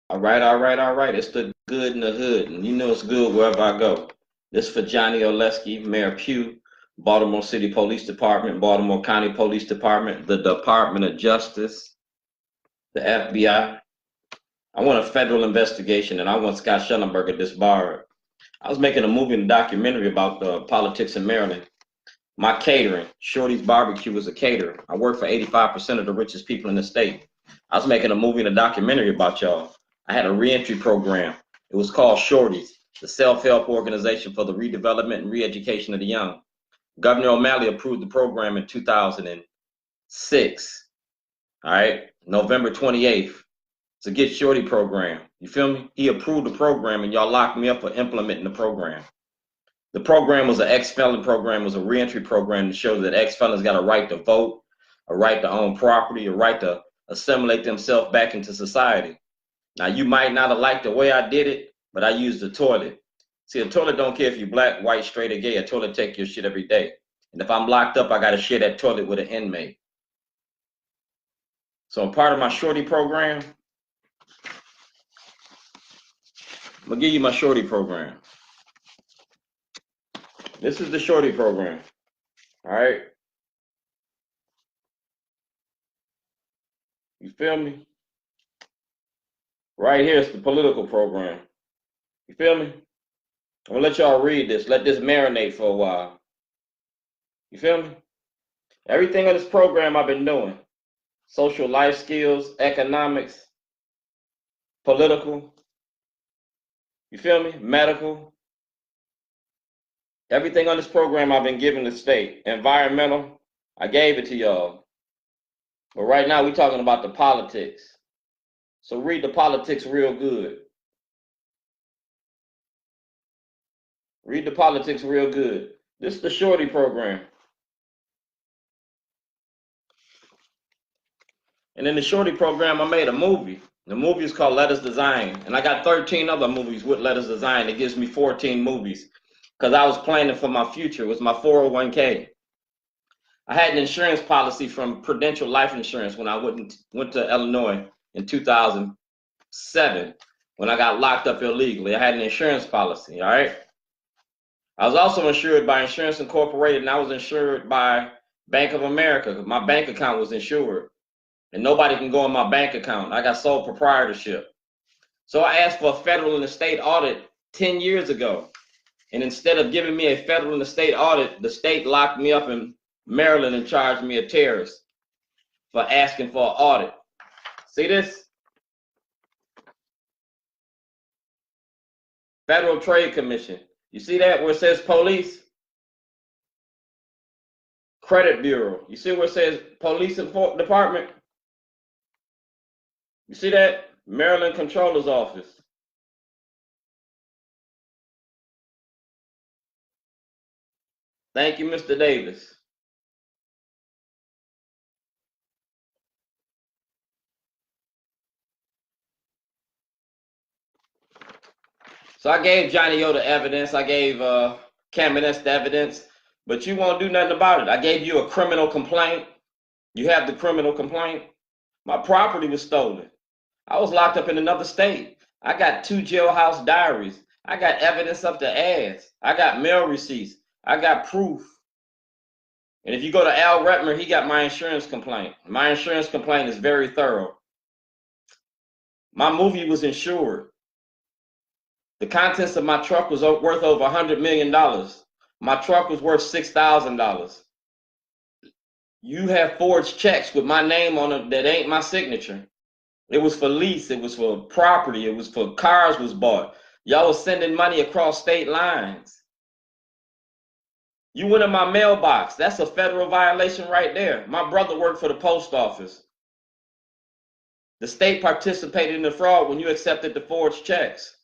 All right, all right, all right. It's the good in the hood, and you know it's good wherever I go. This for Johnny Oleski, Mayor Pugh, Baltimore City Police Department, Baltimore County Police Department, the Department of Justice, the FBI. I want a federal investigation, and I want Scott Shellenberger disbarred. I was making a movie and a documentary about the politics in Maryland. My catering, Shorty's Barbecue, was a caterer. I work for 85% of the richest people in the state. I was making a movie and a documentary about y'all. I had a reentry program. It was called S.H.O.R.T.Y, the self-help organization for the redevelopment and re-education of the young. Governor O'Malley approved the program in 2006. All right, November 28th. It's a Get Shorty program. You feel me? He approved the program, and y'all locked me up for implementing the program. The program was an ex-felon program, was a reentry program to show that ex-felons got a right to vote, a right to own property, a right to assimilate themselves back into society. Now, you might not have liked the way I did it, but I used the toilet. See, a toilet don't care if you're black, white, straight, or gay. A toilet take your shit every day. And if I'm locked up, I got to share that toilet with an inmate. So part of my Shorty program, I'm going to give you my Shorty program. This is the Shorty program. All right? You feel me? Right here is the political program. You feel me? I'm going to let y'all read this. Let this marinate for a while. You feel me? Everything on this program I've been doing. Social life skills, economics, political. You feel me? Medical. Everything on this program I've been giving the state. Environmental, I gave it to y'all. But right now we're talking about the politics. So read the politics real good. Read the politics real good. This is the Shorty program. And in the Shorty program, I made a movie. The movie is called Letters Design. And I got 13 other movies with Letters Design. It gives me 14 movies. Because I was planning for my future. It was my 401k. I had an insurance policy from Prudential Life Insurance when I went to Illinois in 2007 when I got locked up illegally. I had an insurance policy, all right? I was also insured by Insurance Incorporated, and I was insured by Bank of America. My bank account was insured, and nobody can go in my bank account. I got sole proprietorship. So I asked for a federal and a state audit 10 years ago. And instead of giving me a federal and a state audit, the state locked me up in Maryland and charged me a terrorist for asking for an audit. See this? Federal Trade Commission. You see that where it says police? Credit Bureau. You see where it says police department? You see that? Maryland Controller's Office. Thank you, Mr. Davis. So I gave Johnny O the evidence. I gave Kamenetz the evidence, but you won't do nothing about it. I gave you a criminal complaint. You have the criminal complaint. My property was stolen. I was locked up in another state. I got 2 jailhouse diaries. I got evidence up the ass. I got mail receipts. I got proof. And if you go to Al Redmer, he got my insurance complaint. My insurance complaint is very thorough. My movie was insured. The contents of my truck was worth over $100 million. My truck was worth $6,000. You have forged checks with my name on it that ain't my signature. It was for lease. It was for property. It was for cars was bought. Y'all was sending money across state lines. You went in my mailbox. That's a federal violation right there. My brother worked for the post office. The state participated in the fraud when you accepted the forged checks.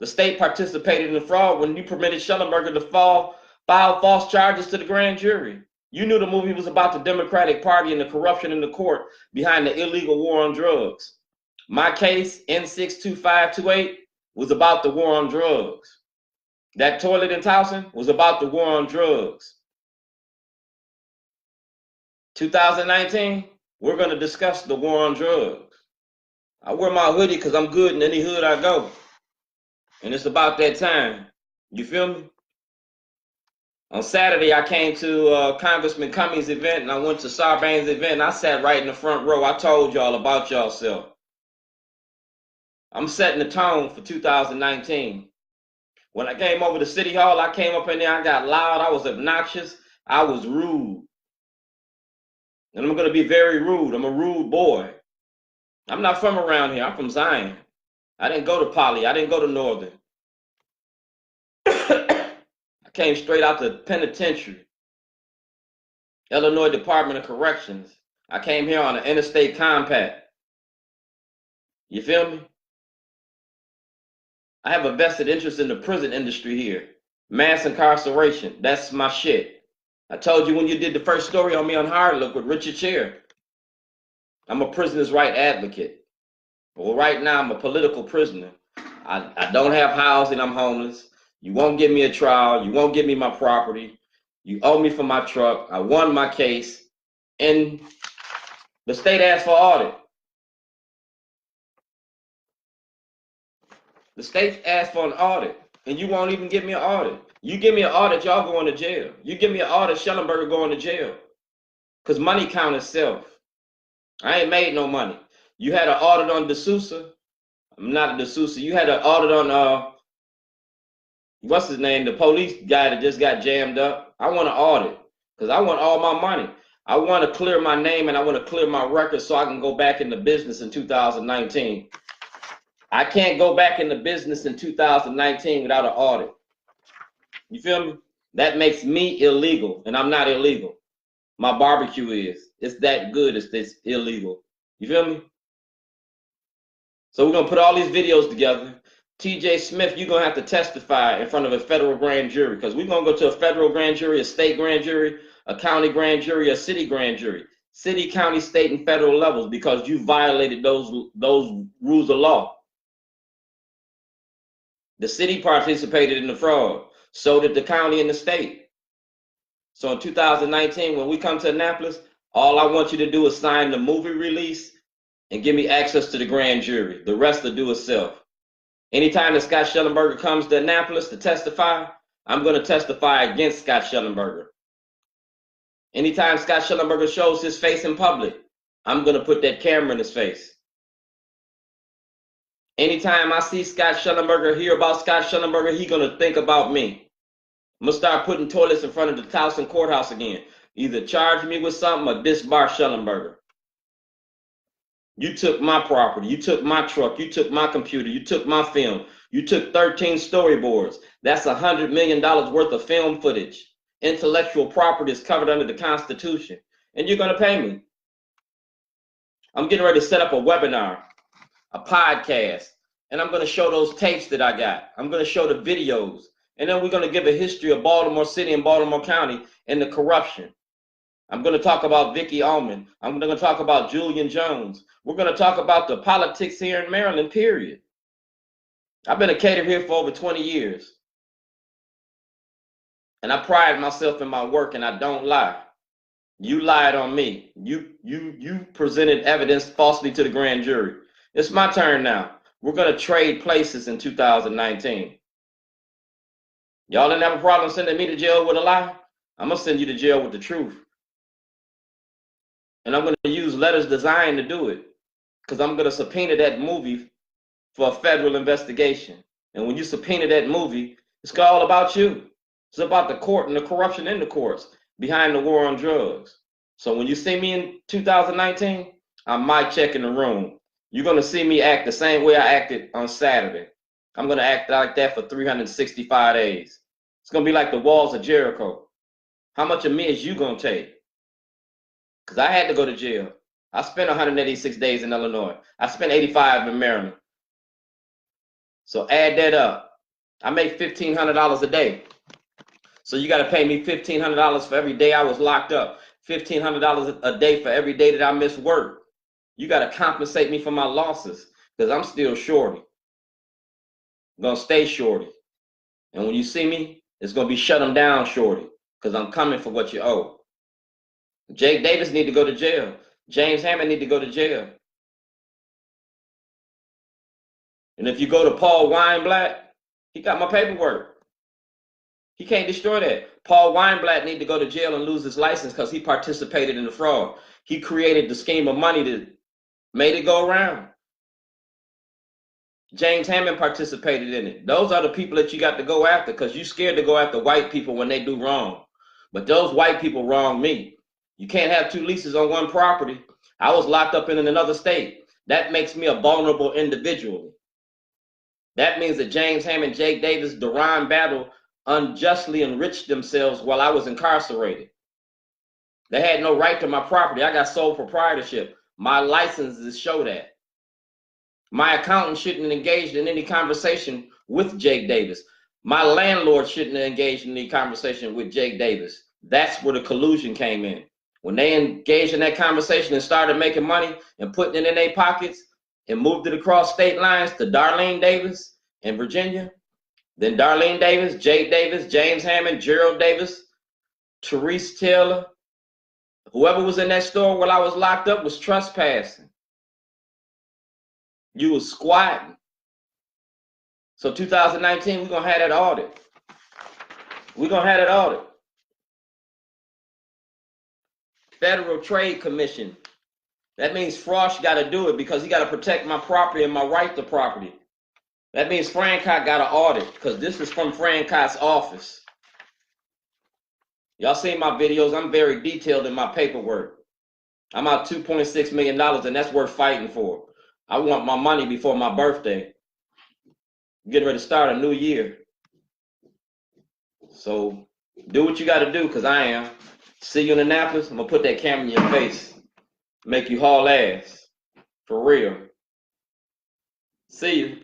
The state participated in the fraud when you permitted Shellenberger to file false charges to the grand jury. You knew the movie was about the Democratic Party and the corruption in the court behind the illegal war on drugs. My case, N62528, was about the war on drugs. That toilet in Towson was about the war on drugs. 2019, we're going to discuss the war on drugs. I wear my hoodie because I'm good in any hood I go. And it's about that time. You feel me? On Saturday, I came to Congressman Cummings' event, and I went to Sarbanes' event, and I sat right in the front row. I told y'all about y'allself. I'm setting the tone for 2019. When I came over to City Hall, I came up in there, I got loud, I was obnoxious, I was rude. And I'm going to be very rude. I'm a rude boy. I'm not from around here. I'm from Zion. I didn't go to Poly. I didn't go to Northern. I came straight out the penitentiary, Illinois Department of Corrections. I came here on an interstate compact. You feel me? I have a vested interest in the prison industry here. Mass incarceration. That's my shit. I told you when you did the first story on me on Hard Look with Richard Sher. I'm a prisoner's right advocate. Well, right now I'm a political prisoner. I don't have housing. I'm homeless. You won't give me a trial. You won't give me my property. You owe me for my truck. I won my case. And the state asked for audit. The state asked for an audit, and you won't even give me an audit. You give me an audit, y'all going to jail. You give me an audit, Shellenberger going to jail. Because money counts self. I ain't made no money. You had an audit on D'Souza. I'm not a D'Souza. You had an audit on, what's his name? The police guy that just got jammed up. I want an audit because I want all my money. I want to clear my name and I want to clear my record so I can go back into business in 2019. I can't go back into business in 2019 without an audit. You feel me? That makes me illegal, and I'm not illegal. My barbecue is. It's that good. It's illegal. You feel me? So we're going to put all these videos together. TJ Smith, you're going to have to testify in front of a federal grand jury because we're going to go to a federal grand jury, a state grand jury, a county grand jury, a city grand jury, city, county, state, and federal levels because you violated those rules of law. The city participated in the fraud. So did the county and the state. So in 2019, when we come to Annapolis, all I want you to do is sign the movie release and give me access to the grand jury. The rest will do itself. Anytime that Scott Shellenberger comes to Annapolis to testify, I'm going to testify against Scott Shellenberger. Anytime Scott Shellenberger shows his face in public, I'm going to put that camera in his face. Anytime I see Scott Shellenberger, hear about Scott Shellenberger, he's going to think about me. I'm going to start putting toilets in front of the Towson courthouse again. Either charge me with something or disbar Shellenberger. You took my property. You took my truck. You took my computer. You took my film. You took 13 storyboards. That's $100 million worth of film footage. Intellectual property is covered under the Constitution. And you're going to pay me. I'm getting ready to set up a webinar, a podcast, and I'm going to show those tapes that I got. I'm going to show the videos. And then we're going to give a history of Baltimore City and Baltimore County and the corruption. I'm going to talk about Vicky Allman. I'm going to talk about Julian Jones. We're going to talk about the politics here in Maryland, period. I've been a caterer here for over 20 years. And I pride myself in my work, and I don't lie. You lied on me. You presented evidence falsely to the grand jury. It's my turn now. We're going to trade places in 2019. Y'all didn't have a problem sending me to jail with a lie? I'm going to send you to jail with the truth. And I'm going to use letters designed to do it because I'm going to subpoena that movie for a federal investigation. And when you subpoena that movie, it's all about you. It's about the court and the corruption in the courts behind the war on drugs. So when you see me in 2019, I'm mic checking the room. You're going to see me act the same way I acted on Saturday. I'm going to act like that for 365 days. It's going to be like the walls of Jericho. How much of me is you going to take? Because I had to go to jail. I spent 186 days in Illinois. I spent 85 in Maryland. So add that up. I make $1,500 a day. So you got to pay me $1,500 for every day I was locked up. $1,500 a day for every day that I missed work. You got to compensate me for my losses because I'm still shorty. I'm going to stay shorty. And when you see me, it's going to be shut them down shorty because I'm coming for what you owe. Jake Davis need to go to jail. James Hammond need to go to jail. And if you go to Paul Weinblatt, he got my paperwork. He can't destroy that. Paul Weinblatt need to go to jail and lose his license because he participated in the fraud. He created the scheme of money that made it go around. James Hammond participated in it. Those are the people that you got to go after because you're scared to go after white people when they do wrong. But those white people wronged me. You can't have two leases on one property. I was locked up in another state. That makes me a vulnerable individual. That means that James Hammond, Jake Davis, Duran Battle unjustly enriched themselves while I was incarcerated. They had no right to my property. I got sole proprietorship. My licenses show that. My accountant shouldn't have engaged in any conversation with Jake Davis. My landlord shouldn't have engaged in any conversation with Jake Davis. That's where the collusion came in. When they engaged in that conversation and started making money and putting it in their pockets and moved it across state lines to Darlene Davis in Virginia, then Darlene Davis, Jake Davis, James Hammond, Gerald Davis, Therese Taylor, whoever was in that store while I was locked up was trespassing. You was squatting. So 2019, we're going to have that audit. We're going to have that audit. Federal Trade Commission. That means Frost got to do it because he got to protect my property and my right to property. That means Francott got to audit because this is from Francott's office. Y'all seen my videos. I'm very detailed in my paperwork. I'm out $2.6 million and that's worth fighting for. I want my money before my birthday. I'm getting ready to start a new year. So do what you got to do because I am. See you in Annapolis. I'm going to put that camera in your face. Make you haul ass. For real. See you.